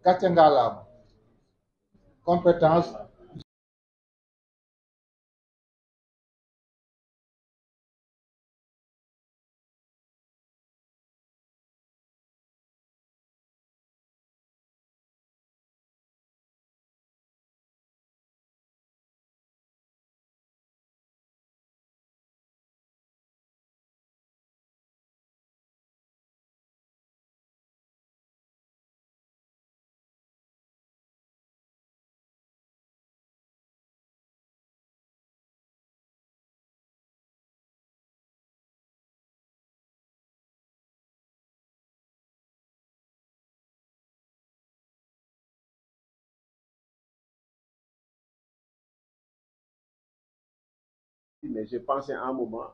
Kachangalam, compétence. Mais j'ai pensé à un moment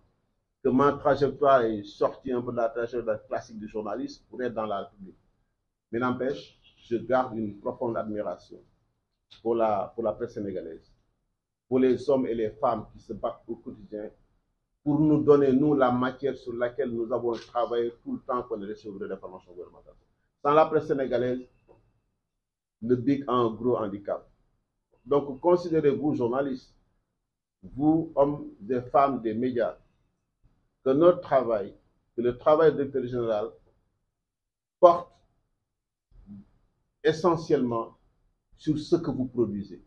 que ma trajectoire est sortie un peu de la trajectoire classique du journaliste pour être dans la République. Mais n'empêche, je garde une profonde admiration pour la presse sénégalaise, pour les hommes et les femmes qui se battent au quotidien pour nous donner, nous, la matière sur laquelle nous avons travaillé tout le temps qu'on est receveur d'informations gouvernementales. Sans la presse sénégalaise, le BIC a un gros handicap. Donc, considérez-vous, journalistes, vous, hommes et femmes des médias, que notre travail, que le travail du directeur général porte essentiellement sur ce que vous produisez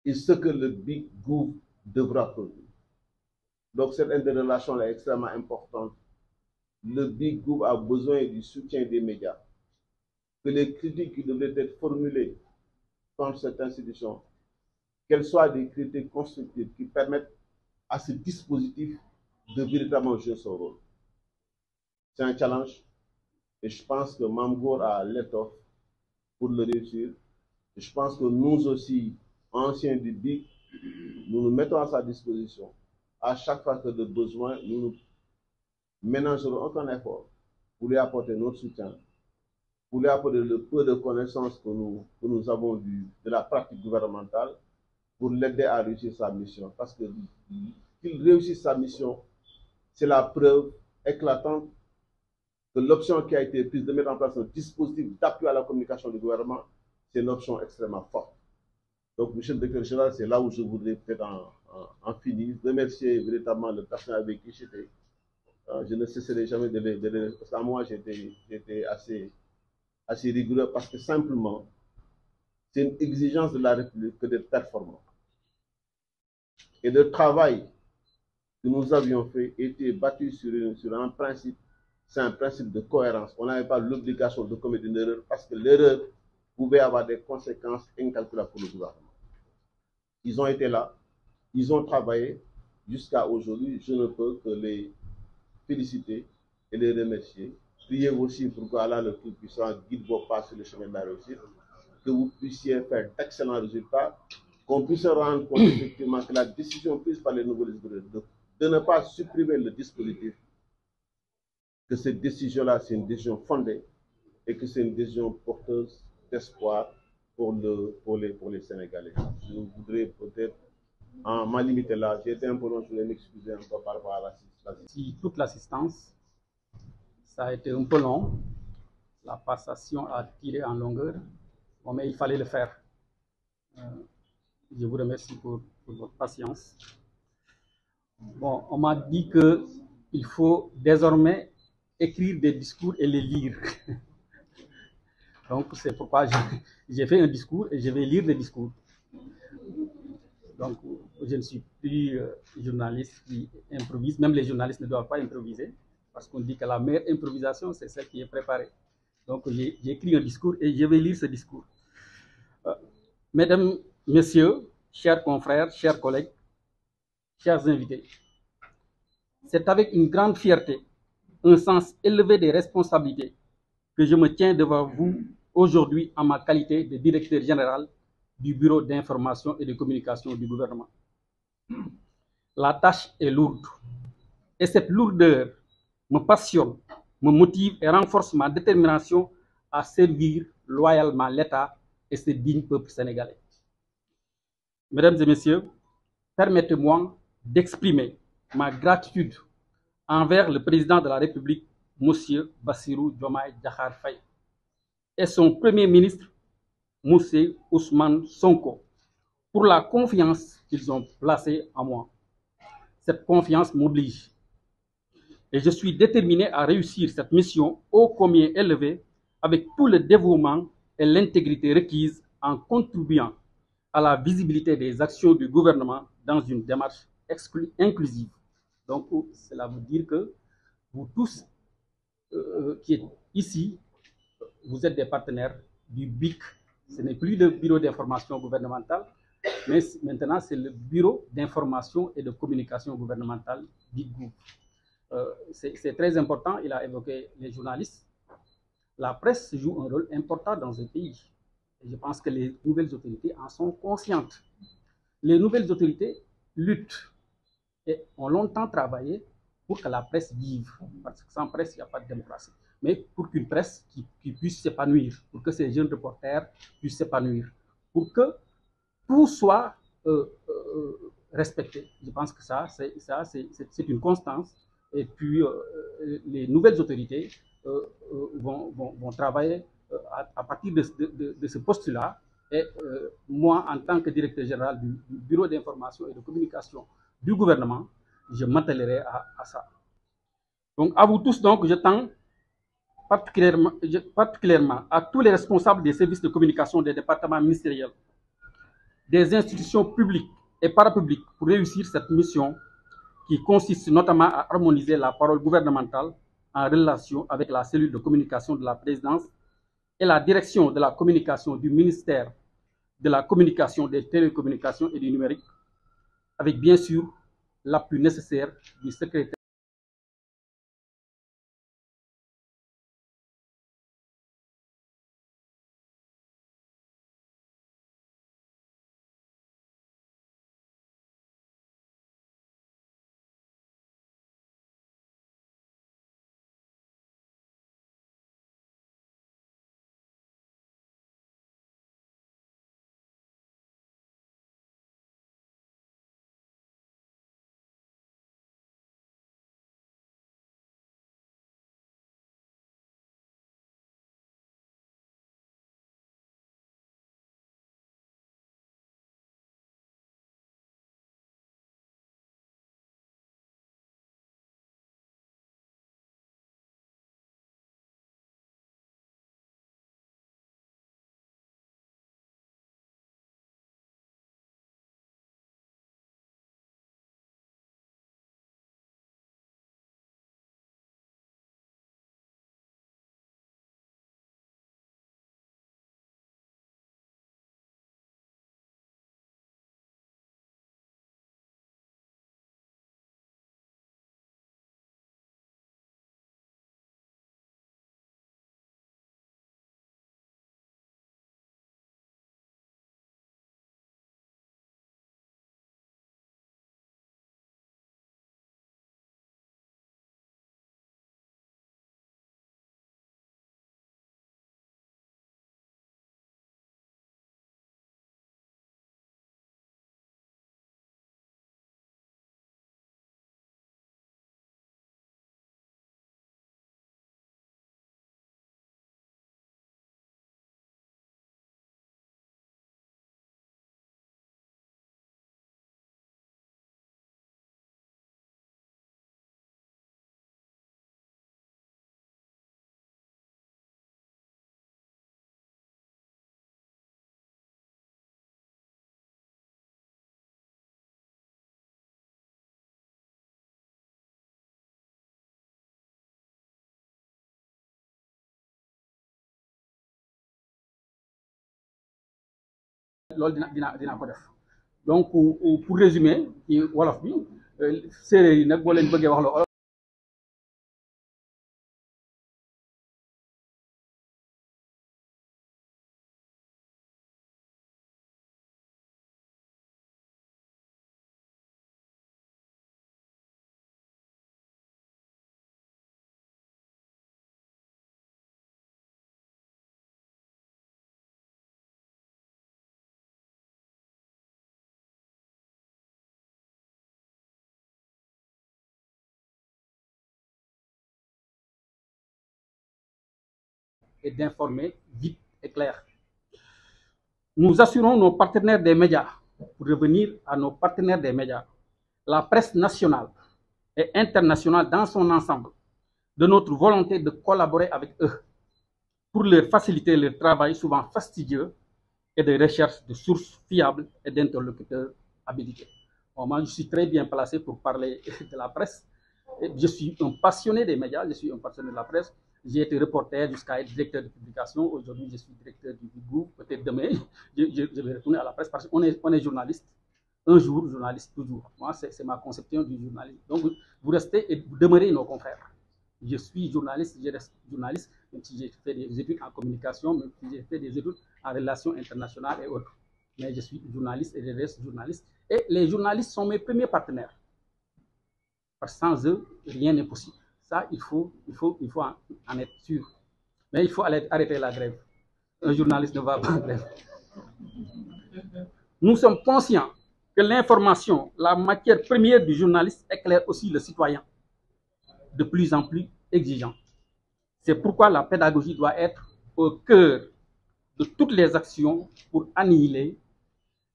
et ce que le Big Gouv devra produire. Donc cette interrelation est extrêmement importante. Le Big Gouv a besoin du soutien des médias. Que les critiques qui devraient être formulées contre cette institution, qu'elles soient des critiques constructives qui permettent à ce dispositif de véritablement jouer son rôle. C'est un challenge et je pense que Mamgour a l'étoffe pour le réussir. Et je pense que nous aussi, anciens du BIC, nous nous mettons à sa disposition. À chaque fois que de besoin, nous ne ménagerons aucun effort pour lui apporter notre soutien, pour lui apporter le peu de connaissances que nous avons de la pratique gouvernementale, pour l'aider à réussir sa mission. Parce que qu'il réussisse sa mission, c'est la preuve éclatante que l'option qui a été prise de mettre en place un dispositif d'appui à la communication du gouvernement, c'est une option extrêmement forte. Donc, monsieur le directeur général, c'est là où je voudrais peut-être en finir, remercier véritablement le personnel avec qui j'étais. Je ne cesserai jamais de les parce qu'à moi, j'étais assez rigoureux parce que simplement, c'est une exigence de la République que d'être performant. Et le travail que nous avions fait était battu sur un principe, c'est un principe de cohérence. On n'avait pas l'obligation de commettre une erreur parce que l'erreur pouvait avoir des conséquences incalculables pour le gouvernement. Ils ont été là, ils ont travaillé jusqu'à aujourd'hui. Je ne peux que les féliciter et les remercier. Priez aussi pour qu'Allah le Tout-Puissant guide vos pas sur le chemin de la réussite, que vous puissiez faire d'excellents résultats, qu'on puisse se rendre compte effectivement que la décision prise par les nouveaux législateurs de ne pas supprimer le dispositif, que cette décision-là, c'est une décision fondée et que c'est une décision porteuse d'espoir pour les Sénégalais. Je voudrais peut-être m'en limiter là. J'ai été un peu long, je voulais m'excuser un peu par rapport à l'assistance. Si toute l'assistance, ça a été un peu long. La passation a tiré en longueur, bon, mais il fallait le faire. Je vous remercie pour votre patience. Bon, on m'a dit qu'il faut désormais écrire des discours et les lire. Donc, c'est pourquoi j'ai fait un discours et je vais lire des discours. Donc, je ne suis plus journaliste qui improvise. Même les journalistes ne doivent pas improviser, parce qu'on dit que la meilleure improvisation, c'est celle qui est préparée. Donc, j'ai écrit un discours et je vais lire ce discours. Mesdames, Messieurs, chers confrères, chers collègues, chers invités, c'est avec une grande fierté, un sens élevé des responsabilités que je me tiens devant vous aujourd'hui en ma qualité de directeur général du Bureau d'information et de communication du gouvernement. La tâche est lourde et cette lourdeur me passionne, me motive et renforce ma détermination à servir loyalement l'État et ce digne peuple sénégalais. Mesdames et messieurs, permettez-moi d'exprimer ma gratitude envers le président de la République M. Bassirou Diomaye Diakhar Faye, et son Premier ministre, M. Ousmane Sonko, pour la confiance qu'ils ont placée en moi. Cette confiance m'oblige et je suis déterminé à réussir cette mission ô combien élevée avec tout le dévouement et l'intégrité requises en contribuant à la visibilité des actions du gouvernement dans une démarche inclusive. Donc, cela veut dire que vous tous qui êtes ici, vous êtes des partenaires du BIC. Ce n'est plus le bureau d'information gouvernementale, mais maintenant c'est le bureau d'information et de communication gouvernementale, BIC-GOUV. C'est très important, il a évoqué les journalistes. La presse joue un rôle important dans un pays. Et je pense que les nouvelles autorités en sont conscientes. Les nouvelles autorités luttent et ont longtemps travaillé pour que la presse vive. Parce que sans presse, il n'y a pas de démocratie. Mais pour qu'une presse qui puisse s'épanouir, pour que ces jeunes reporters puissent s'épanouir, pour que tout soit respecté. Je pense que ça, c'est une constance. Et puis, les nouvelles autorités vont travailler à partir de ce postulat. Et moi, en tant que directeur général du bureau d'information et de communication du gouvernement, je m'attellerai à ça. Donc, à vous tous, donc, je tends particulièrement à tous les responsables des services de communication des départements ministériels, des institutions publiques et parapubliques pour réussir cette mission qui consiste notamment à harmoniser la parole gouvernementale en relation avec la cellule de communication de la présidence et la direction de la communication du ministère de la communication, des télécommunications et du numérique, avec bien sûr l'appui nécessaire du secrétaire. Donc pour résumer ci wolof bi séeréer yi nag boo leen bëggee wax la et d'informer vite et clair. Nous assurons nos partenaires des médias, pour revenir à nos partenaires des médias, la presse nationale et internationale dans son ensemble, de notre volonté de collaborer avec eux pour leur faciliter leur travail souvent fastidieux et de recherche de sources fiables et d'interlocuteurs habilités. Bon, moi, je suis très bien placé pour parler de la presse. Je suis un passionné des médias, je suis un passionné de la presse. J'ai été reporter jusqu'à être directeur de publication. Aujourd'hui, je suis directeur du GOUV. Peut-être demain, je vais retourner à la presse parce qu'on est journaliste. Un jour, journaliste, toujours. Moi, c'est ma conception du journalisme. Donc, vous restez et vous demeurez nos confrères. Je suis journaliste, je reste journaliste, même si j'ai fait des études en communication, même si j'ai fait des études en relations internationales et autres. Mais je suis journaliste et je reste journaliste. Et les journalistes sont mes premiers partenaires. Parce que sans eux, rien n'est possible. Ça, il faut en être sûr. Mais il faut arrêter la grève. Un journaliste ne va pas en grève. Nous sommes conscients que l'information, la matière première du journaliste, éclaire aussi le citoyen, de plus en plus exigeant. C'est pourquoi la pédagogie doit être au cœur de toutes les actions pour annihiler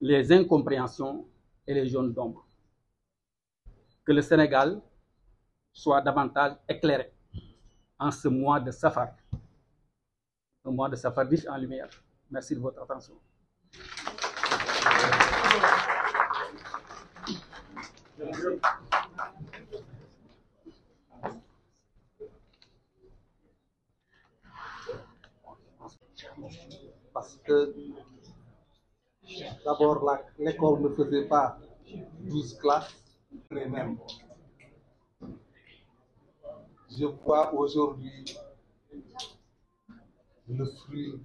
les incompréhensions et les zones d'ombre. Que le Sénégal soit davantage éclairé en ce mois de Safar, un mois de Safar riche en lumière. Merci de votre attention. Parce que d'abord, l'école ne faisait pas 12 classes, les mêmes. Je vois aujourd'hui le fruit